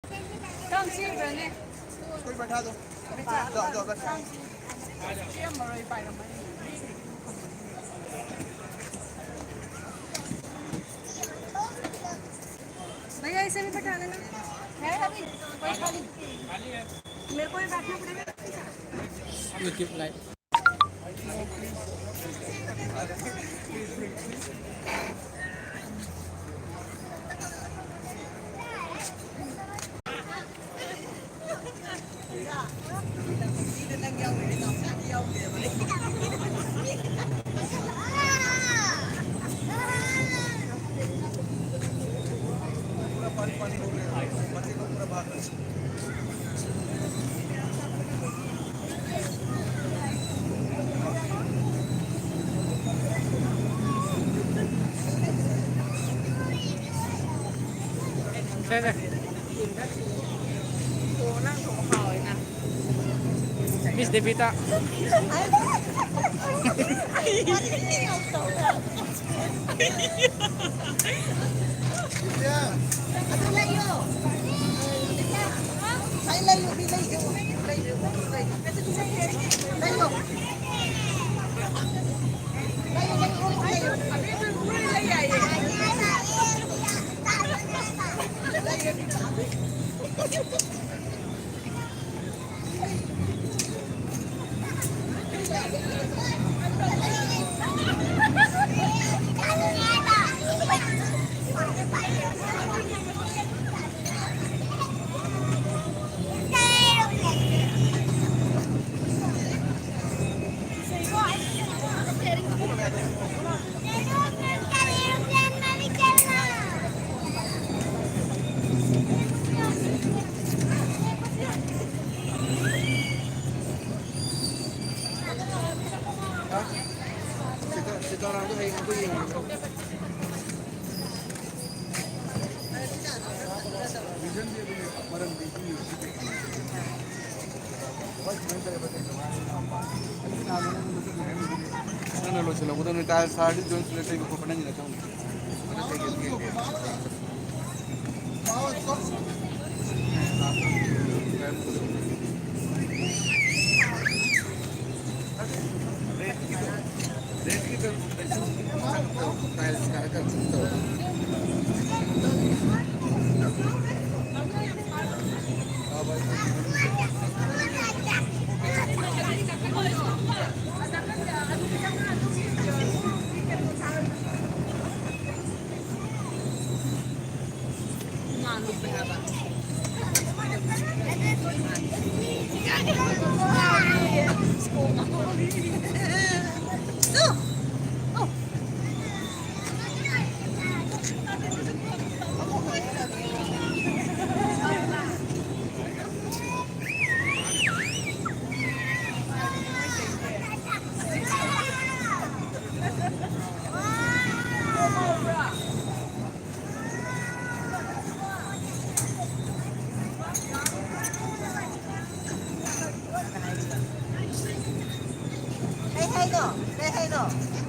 Không chịu rồi nè. कोई बैठा दो जाओ जाओ बैठा Chia mà rồi phải là mấy. भैया इसे भी बैठा देना है अभी कोई खाली मेरे को भी बैठना पड़ेगा YouTube lại. पानी पानी हो गया बच्चे को पूरा भाग रहे Đây này. cô đang thủng hỏi nè Miss Devita. हैं Aku layo. Saya layo, di layo. Layo, layo. Layo. Layo, layo. Abi tu boleh layo ya. Kita orang tu hay aku yang vision dia boleh barang biji Ano lo sila udah nih tayar sahadi Jones letak ko pernah nila tahu Hey, hey, no. Hey, hey, no.